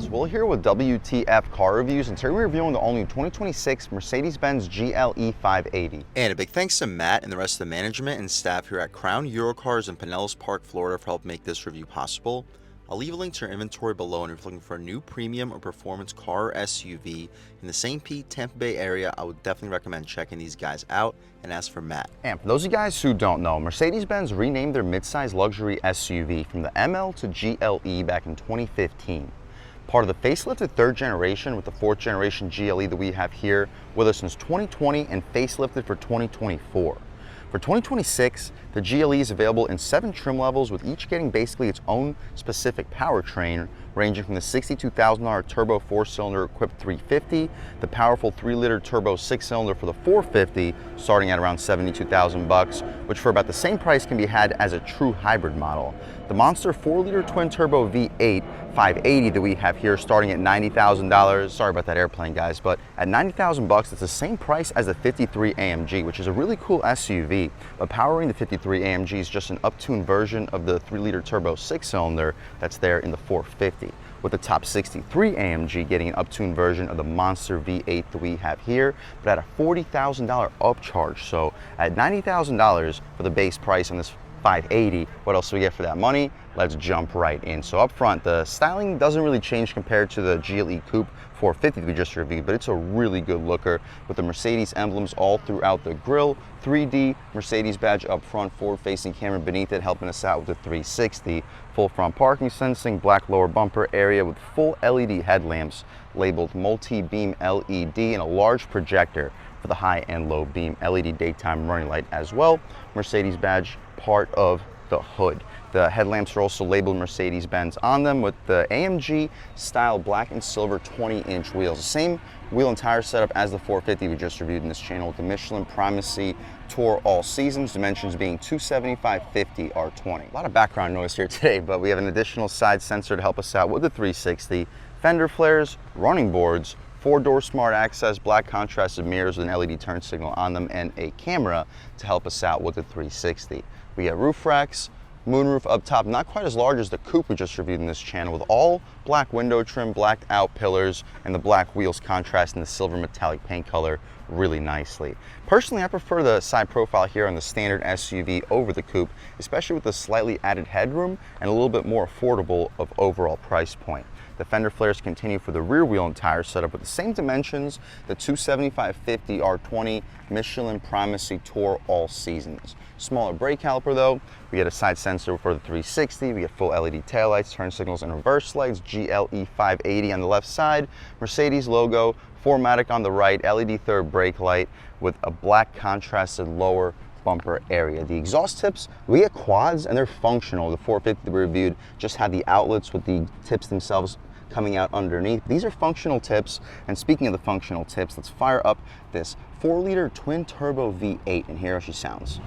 guys, we're here with W.T.F car reviews, and today we're reviewing the all-new 2026 Mercedes-Benz GLE 580. And a big thanks to Matt and the rest of the management and staff here at Crown Eurocars in Pinellas Park, Florida for helping make this review possible. I'll leave a link to your inventory below, and if you're looking for a new premium or performance car or SUV in the St. Pete, Tampa Bay area, I would definitely recommend checking these guys out and ask for Matt. And for those of you guys who don't know, Mercedes-Benz renamed their midsize luxury SUV from the ML to GLE back in 2015. Part of the facelifted third generation with the fourth generation GLE that we have here with us since 2020 and facelifted for 2024. For 2026, the GLE is available in 7 trim levels, with each getting basically its own specific powertrain, ranging from the $62,000 turbo 4-cylinder equipped 350, the powerful 3-liter turbo 6-cylinder for the 450, starting at around $72,000, which for about the same price can be had as a true hybrid model. The monster 4-liter twin turbo V8 580 that we have here, starting at $90,000. Sorry about that airplane, guys, but at $90,000, it's the same price as the 53 AMG, which is a really cool SUV. But powering the 53 AMG is just an uptuned version of the 3-liter turbo 6-cylinder that's there in the 450. With the top 63 AMG getting an uptuned version of the monster V8 that we have here, but at a $40,000 upcharge. So at $90,000 for the base price on this 580, what else do we get for that money? Let's jump right in. So up front, the styling doesn't really change compared to the GLE Coupe 450 that we just reviewed, but it's a really good looker with the Mercedes emblems all throughout the grille, 3D Mercedes badge up front, forward-facing camera beneath it, helping us out with the 360, full front parking sensing, black lower bumper area with full LED headlamps labeled multi-beam LED, and a large projector for the high and low beam LED daytime running light as well. Mercedes badge part of the hood. The headlamps are also labeled Mercedes-Benz on them with the AMG style black and silver 20-inch wheels. The same wheel and tire setup as the 450 we just reviewed in this channel, with the Michelin Primacy Tour All Seasons, dimensions being 275/50 R20. A lot of background noise here today, but we have an additional side sensor to help us out with the 360, fender flares, running boards, 4-door smart access, black contrasted mirrors with an LED turn signal on them, and a camera to help us out with the 360. We have roof racks, moonroof up top, not quite as large as the coupe we just reviewed in this channel, with all black window trim, blacked out pillars, and the black wheels contrasting the silver metallic paint color really nicely. Personally, I prefer the side profile here on the standard SUV over the coupe, especially with the slightly added headroom and a little bit more affordable of overall price point. The fender flares continue for the rear wheel and tire setup with the same dimensions, the 275/50 R20 Michelin Primacy Tour All Seasons. Smaller brake caliper though, we get a side sensor for the 360, we get full LED taillights, turn signals, and reverse lights, GLE 580 on the left side, Mercedes logo, 4MATIC on the right, LED third brake light with a black contrasted lower bumper area. The exhaust tips, we get quads and they're functional. The 450 that we reviewed just had the outlets with the tips themselves coming out underneath. These are functional tips, and speaking of the functional tips, let's fire up this 4-liter twin turbo V8 and hear how she sounds.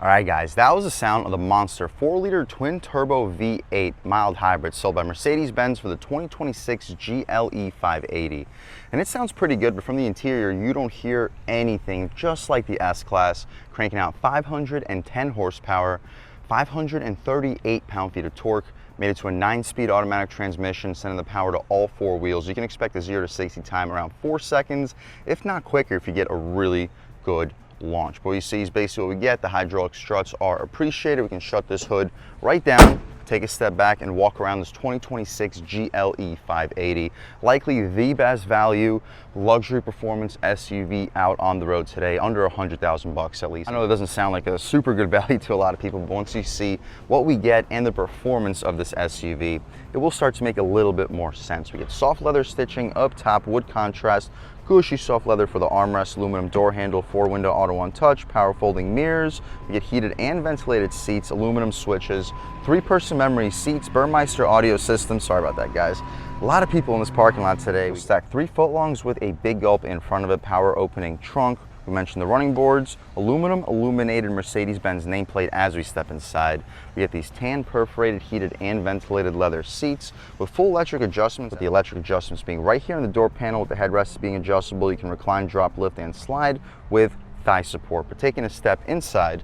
All right, guys, that was the sound of the monster 4-liter twin turbo V8 mild hybrid sold by Mercedes-Benz for the 2026 GLE 580. And it sounds pretty good, but from the interior, you don't hear anything, just like the S-Class, cranking out 510 horsepower, 538 pound-feet of torque, made it to a 9-speed automatic transmission, sending the power to all 4 wheels. You can expect a 0 to 60 time around 4 seconds, if not quicker, if you get a really good launch. But what you see is basically what we get. The hydraulic struts are appreciated. We can shut this hood right down, take a step back, and walk around this 2026 GLE 580. Likely the best value luxury performance SUV out on the road today, under $100,000 at least. I know it doesn't sound like a super good value to a lot of people, but once you see what we get and the performance of this SUV, it will start to make a little bit more sense. We get soft leather stitching up top, wood contrast, cushy soft leather for the armrest, aluminum door handle, 4-window auto one touch, power folding mirrors. We get heated and ventilated seats, aluminum switches, 3-person memory seats, Burmeister audio system. Sorry about that, guys. A lot of people in this parking lot today. We stacked 3 footlongs with a big gulp in front of it, power opening trunk, We mentioned the running boards, aluminum illuminated Mercedes-Benz nameplate as we step inside. We get these tan perforated, heated, and ventilated leather seats with full electric adjustments, with the electric adjustments being right here on the door panel with the headrests being adjustable. You can recline, drop, lift, and slide with thigh support. But taking a step inside,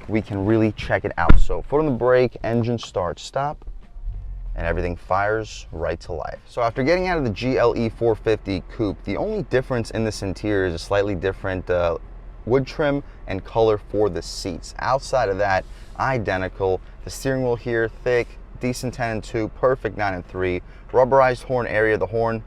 we can really check it out. So foot on the brake, engine start, stop, and everything fires right to life. So after getting out of the GLE 450 coupe, the only difference in this interior is a slightly different wood trim and color for the seats. Outside of that, identical. The steering wheel here, thick, decent 10 and 2, perfect 9 and 3. Rubberized horn area, the horn,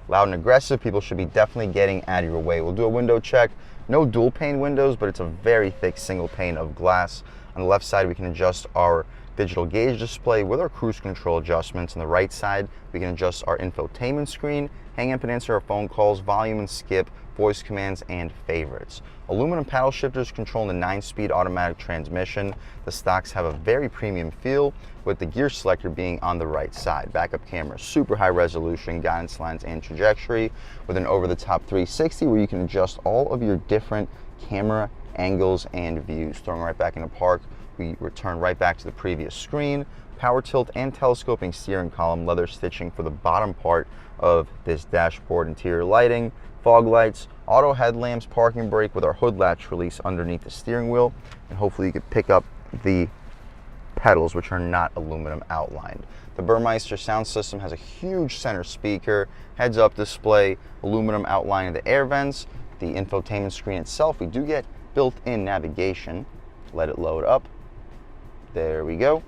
loud and aggressive. People should be definitely getting out of your way. We'll do a window check. No dual pane windows, but it's a very thick single pane of glass. On the left side, we can adjust our digital gauge display with our cruise control adjustments. On the right side, we can adjust our infotainment screen, hang up and answer our phone calls, volume and skip, voice commands, and favorites. Aluminum paddle shifters controlling the 9-speed automatic transmission. The stocks have a very premium feel, with the gear selector being on the right side. Backup camera, super high resolution, guidance lines and trajectory, with an over-the-top 360 where you can adjust all of your different camera angles and views. Throwing right back into park, we return right back to the previous screen. Power tilt and telescoping steering column, leather stitching for the bottom part of this dashboard. Interior lighting, fog lights, auto headlamps, parking brake with our hood latch release underneath the steering wheel, and hopefully you could pick up the pedals, which are not aluminum outlined. The Burmeister sound system has a huge center speaker, heads-up display, aluminum outlining the air vents. The infotainment screen itself, we do get built-in navigation. Let it load up. There we go.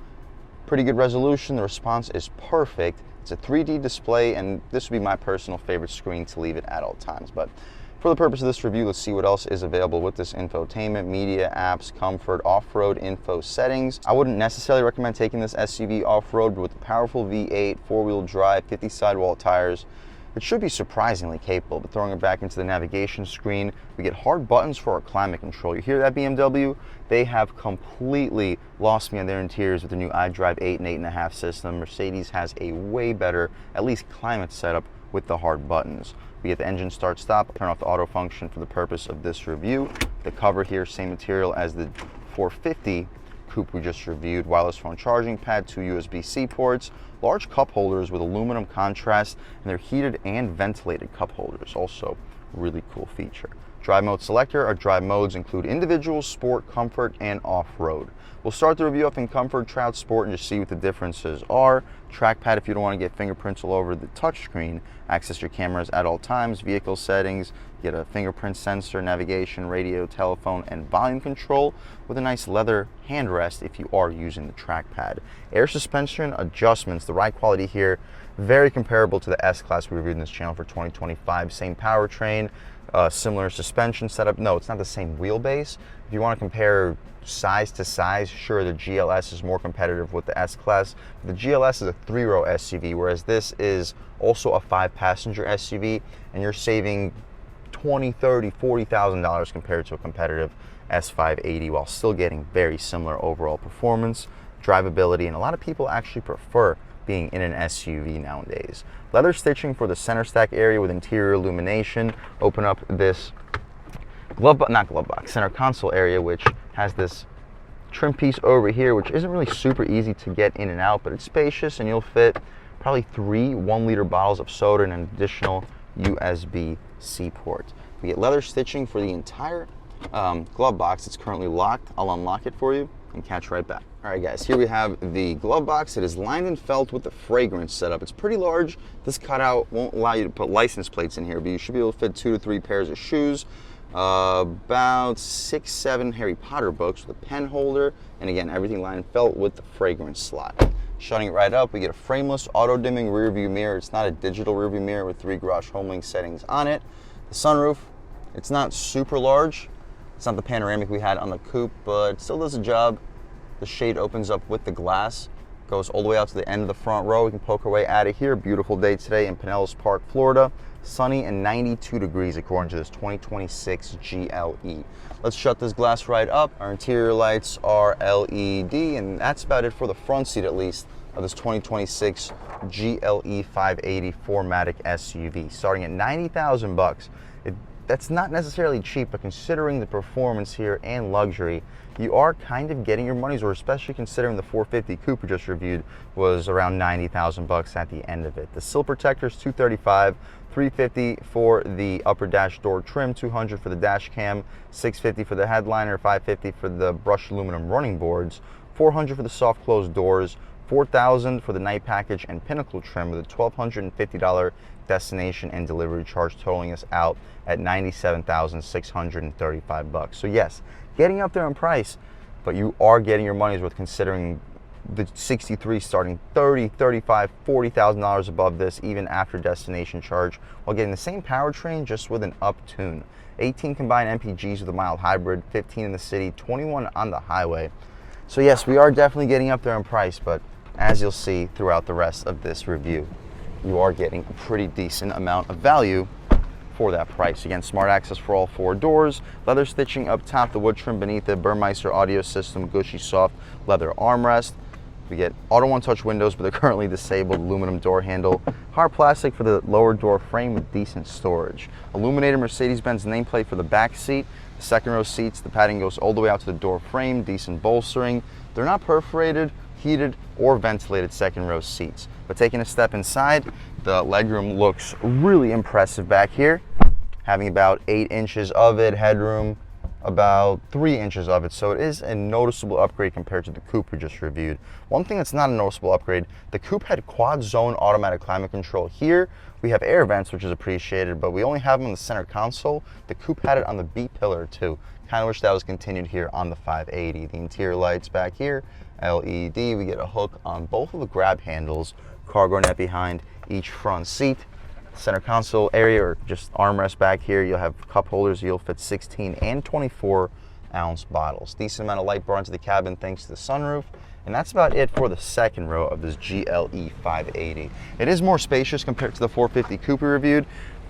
Pretty good resolution. The response is perfect. It's a 3D display, and this would be my personal favorite screen to leave it at all times. But for the purpose of this review, let's see what else is available with this infotainment: media, apps, comfort, off-road info, settings. I wouldn't necessarily recommend taking this SUV off-road, but with the powerful V8, four-wheel drive, 50 sidewall tires, it should be surprisingly capable. But throwing it back into the navigation screen, we get hard buttons for our climate control. You hear that, BMW? They have completely lost me on their interiors with the new iDrive 8 and 8.5 system. Mercedes has a way better, at least climate setup with the hard buttons. We get the engine start stop, turn off the auto function for the purpose of this review. The cover here, same material as the 450 coupe we just reviewed. Wireless phone charging pad, 2 USB-C ports, large cup holders with aluminum contrast, and they're heated and ventilated cup holders. Also, really cool feature. Drive mode selector. Our drive modes include individual, sport, comfort, and off-road. We'll start the review off in comfort, try out sport, and just see what the differences are. Trackpad if you don't want to get fingerprints all over the touchscreen. Access your cameras at all times. Vehicle settings, get a fingerprint sensor, navigation, radio, telephone, and volume control with a nice leather handrest if you are using the trackpad. Air suspension adjustments. The ride quality here, very comparable to the S-Class we reviewed in this channel for 2025. Same powertrain, similar suspension setup. No, it's not the same wheelbase. If you want to compare size to size, sure, the GLS is more competitive with the S-Class. The GLS is a 3-row SUV, whereas this is also a 5-passenger SUV, and you're saving $20,000, $30,000, $40,000 compared to a competitive S580 while still getting very similar overall performance, drivability, and a lot of people actually prefer being in an SUV nowadays. Leather stitching for the center stack area with interior illumination. Open up this center console area, which has this trim piece over here, which isn't really super easy to get in and out, but it's spacious, and you'll fit probably 3 1-liter bottles of soda and an additional USB-C port. We get leather stitching for the entire glove box. It's currently locked. I'll unlock it for you and catch right back. All right, guys, here we have the glove box. It is lined and felt with the fragrance setup. It's pretty large. This cutout won't allow you to put license plates in here, but you should be able to fit 2 to 3 pairs of shoes, about 6, 7 Harry Potter books with a pen holder, and again, everything lined and felt with the fragrance slot. Shutting it right up, we get a frameless auto-dimming rear view mirror. It's not a digital rear view mirror with 3 Garage HomeLink settings on it. The sunroof, it's not super large. It's not the panoramic we had on the coupe, but it still does the job. The shade opens up with the glass, goes all the way out to the end of the front row. We can poke our way out of here. Beautiful day today in Pinellas Park, Florida. Sunny and 92 degrees according to this 2026 GLE. Let's shut this glass right up. Our interior lights are LED, and that's about it for the front seat, at least, of this 2026 GLE 580 4MATIC SUV. Starting at $90,000 bucks. It that's not necessarily cheap, but considering the performance here and luxury, you are kind of getting your money's worth, especially considering the 450 coupe we just reviewed was around 90,000 bucks at the end of it. The sill protectors, $235, $350 for the upper dash door trim, $200 for the dash cam, $650 for the headliner, $550 for the brushed aluminum running boards, $400 for the soft closed doors, $4,000 for the night package and pinnacle trim, with a $1,250 destination and delivery charge, totaling us out at $97,635 bucks. So yes, getting up there in price, but you are getting your money's worth considering the 63 starting $30,000, $35,000, $40,000 above this, even after destination charge, while getting the same powertrain just with an up tune. 18 combined MPGs with a mild hybrid, 15 in the city, 21 on the highway. So yes, we are definitely getting up there in price, but as you'll see throughout the rest of this review, you are getting a pretty decent amount of value for that price. Again, smart access for all 4 doors, leather stitching up top, the wood trim beneath it, Burmeister audio system, gushy soft leather armrest. We get auto one-touch windows, but they're currently disabled, aluminum door handle, hard plastic for the lower door frame with decent storage. Illuminated Mercedes-Benz nameplate for the back seat. The second row seats, the padding goes all the way out to the door frame, decent bolstering. They're not perforated, heated, or ventilated second row seats. But taking a step inside, the legroom looks really impressive back here, having about 8 inches of it, headroom about 3 inches of it, so it is a noticeable upgrade compared to the coupe we just reviewed. One thing that's not a noticeable upgrade, the coupe had quad zone automatic climate control. Here we have air vents, which is appreciated, but we only have them on the center console. The coupe had it on the B pillar too. Kind of wish that was continued here on the 580. The interior lights back here, LED. We get a hook on both of the grab handles, cargo net behind each front seat. Center console area, or just armrest back here, you'll have cup holders. You'll fit 16 and 24 ounce bottles. Decent amount of light brought into the cabin thanks to the sunroof. And that's about it for the second row of this GLE 580. It is more spacious compared to the 450 coupe we reviewed.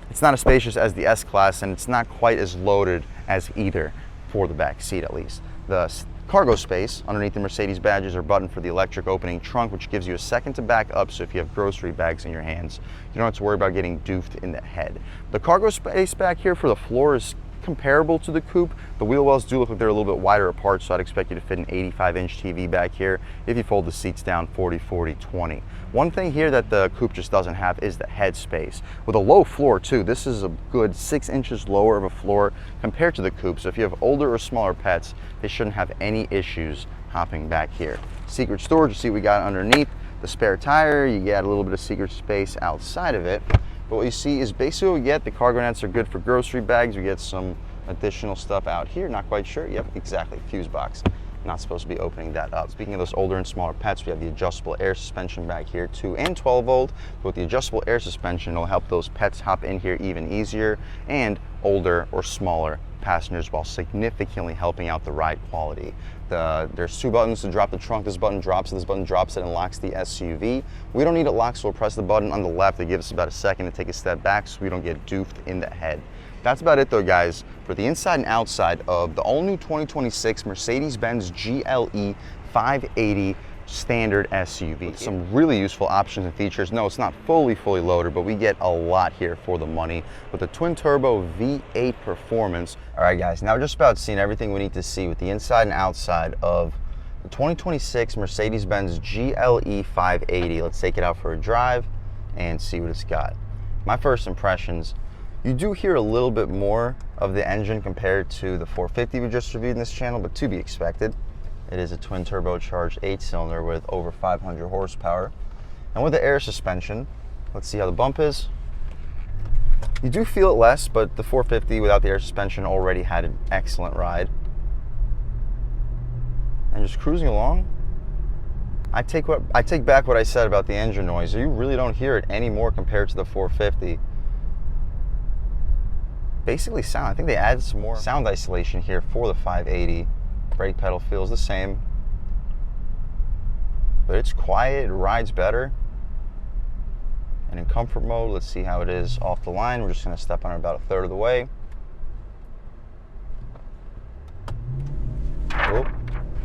It's not as spacious as the S-Class, and it's not quite as loaded as either, for the back seat at least. The cargo space underneath the Mercedes badges are buttoned for the electric opening trunk, which gives you a second to back up, so if you have grocery bags in your hands, you don't have to worry about getting doofed in the head. The cargo space back here for the floor is comparable to the coupe. The wheel wells do look like they're a little bit wider apart, so I'd expect you to fit an 85-inch TV back here if you fold the seats down 40-40-20. One thing here that the coupe just doesn't have is the head space. With a low floor too, this is a good 6 inches lower of a floor compared to the coupe, so if you have older or smaller pets, they shouldn't have any issues hopping back here. Secret storage, you see we got underneath the spare tire, you get a little bit of secret space outside of it. But what you see is basically what we get. The cargo nets are good for grocery bags. We get some additional stuff out here. Not quite sure. Yep, exactly. Fuse box. Not supposed to be opening that up. Speaking of those older and smaller pets, we have the adjustable air suspension back here, 2 and 12 volt. But with the adjustable air suspension, it'll help those pets hop in here even easier, and older or smaller passengers, while significantly helping out the ride quality. There's 2 buttons to drop the trunk. This button drops it, this button drops it and locks the SUV. We don't need it locked, so we'll press the button on the left. It gives us about a second to take a step back so we don't get doofed in the head. That's about it though, guys, for the inside and outside of the all-new 2026 Mercedes-Benz GLE 580 standard SUV. Some really useful options and features. No, it's not fully loaded, but we get a lot here for the money with the twin turbo V8 performance. All right, guys, now we're just about seeing everything we need to see with the inside and outside of the 2026 Mercedes-Benz GLE 580. Let's take it out for a drive and see what it's got. My first impressions, you do hear a little bit more of the engine compared to the 450 we just reviewed in this channel, but to be expected. It is a twin turbocharged 8-cylinder with over 500 horsepower. And with the air suspension, let's see how the bump is. You do feel it less, but the 450 without the air suspension already had an excellent ride. And just cruising along, I take back what I said about the engine noise. You really don't hear it anymore compared to the 450. Basically sound, I think they added some more sound isolation here for the 580. Brake pedal feels the same, but it's quiet, it rides better. And in comfort mode, let's see how it is off the line. We're just gonna step on it about a third of the way. Oh,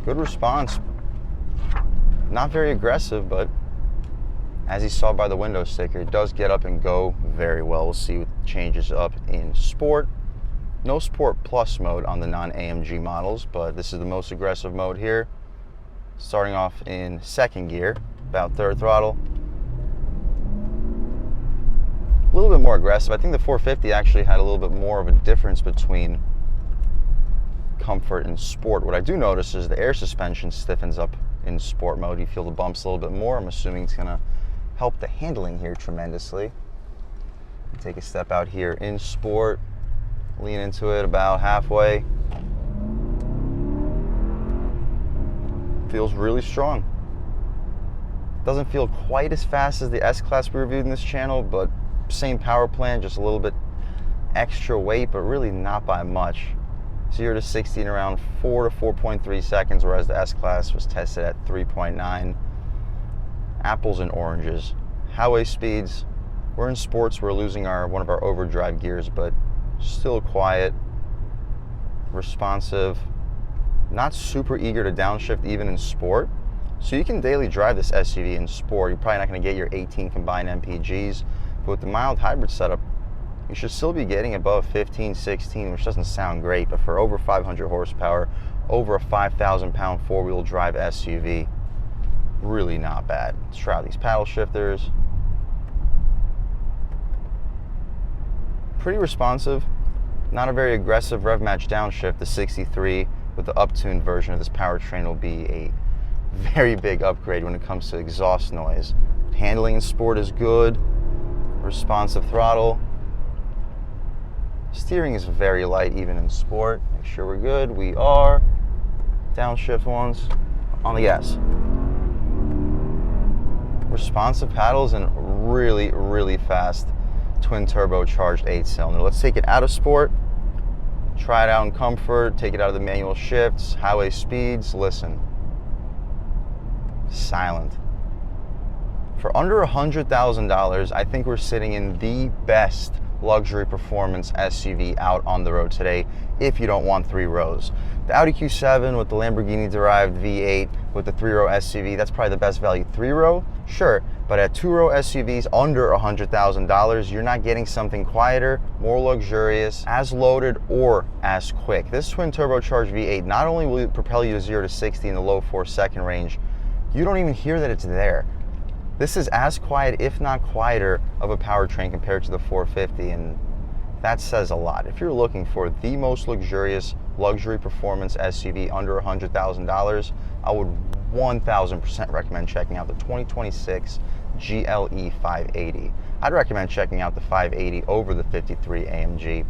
good response. Not very aggressive, but as you saw by the window sticker, it does get up and go very well. We'll see what changes up in sport. No Sport Plus mode on the non-AMG models, but this is the most aggressive mode here. Starting off in second gear, about third throttle. A little bit more aggressive. I think the 450 actually had a little bit more of a difference between comfort and sport. What I do notice is the air suspension stiffens up in sport mode. You feel the bumps a little bit more. I'm assuming it's gonna help the handling here tremendously. Take a step out here in sport, lean into it about halfway. Feels really strong. Doesn't feel quite as fast as the S-Class we reviewed in this channel, but same power plant, just a little bit extra weight, but really not by much. 0 to 60 in around 4 to 4.3 seconds, whereas the S-Class was tested at 3.9. Apples and oranges. Highway speeds, we're in sports, we're losing one of our overdrive gears, but still quiet, responsive, not super eager to downshift even in sport. So you can daily drive this SUV in sport. You're probably not going to get your 18 combined MPGs, but with the mild hybrid setup, you should still be getting above 15, 16, which doesn't sound great, but for over 500 horsepower, over a 5,000 pound four-wheel drive SUV, really not bad. Let's try out these paddle shifters. Pretty responsive, not a very aggressive rev match downshift. The 63 with the uptuned version of this powertrain will be a very big upgrade when it comes to exhaust noise. Handling in sport is good, responsive throttle. Steering is very light even in sport. Make sure we're good. We are. Downshift once. On the gas. Responsive paddles and really, really fast twin turbocharged 8-cylinder. Let's take it out of sport. Try it out in comfort. Take it out of the manual shifts. Highway speeds. Listen. Silent. For under $100,000, I think we're sitting in the best luxury performance SUV out on the road today if you don't want 3 rows. The Audi Q7 with the Lamborghini derived V8 with the 3-row SUV, that's probably the best value. 3-row, sure, but at 2-row SUVs under $100,000, you're not getting something quieter, more luxurious, as loaded or as quick. This twin turbocharged V8 not only will it propel you to 0 to 60 in the low 4-second range, you don't even hear that it's there. This is as quiet, if not quieter, of a powertrain compared to the 450, and that says a lot. If you're looking for the most luxurious luxury performance SUV under $100,000, I would 1000% recommend checking out the 2026 GLE 580. I'd recommend checking out the 580 over the 53 AMG,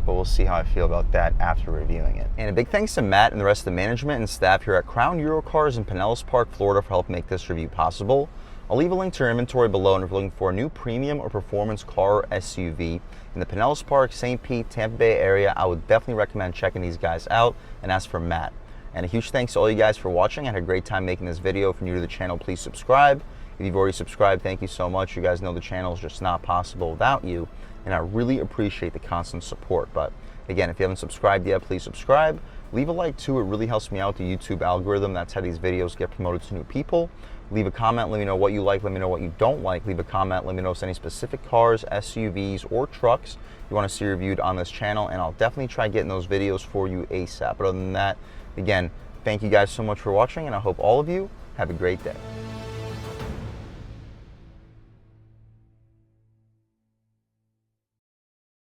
but we'll see how I feel about that after reviewing it. And a big thanks to Matt and the rest of the management and staff here at Crown Eurocars in Pinellas Park, Florida for helping make this review possible. I'll leave a link to your inventory below, and if you're looking for a new premium or performance car or SUV in the Pinellas Park, St. Pete, Tampa Bay area, I would definitely recommend checking these guys out, and ask for Matt. And a huge thanks to all you guys for watching. I had a great time making this video. If you're new to the channel, please subscribe. If you've already subscribed, thank you so much. You guys know the channel is just not possible without you, and I really appreciate the constant support. But again, if you haven't subscribed yet, please subscribe. Leave a like too, it really helps me out, the YouTube algorithm. That's how these videos get promoted to new people. Leave a comment, let me know what you like, let me know what you don't like. Leave a comment, let me know if there's any specific cars, SUVs, or trucks you want to see reviewed on this channel, and I'll definitely try getting those videos for you ASAP. But other than that, again, thank you guys so much for watching, and I hope all of you have a great day.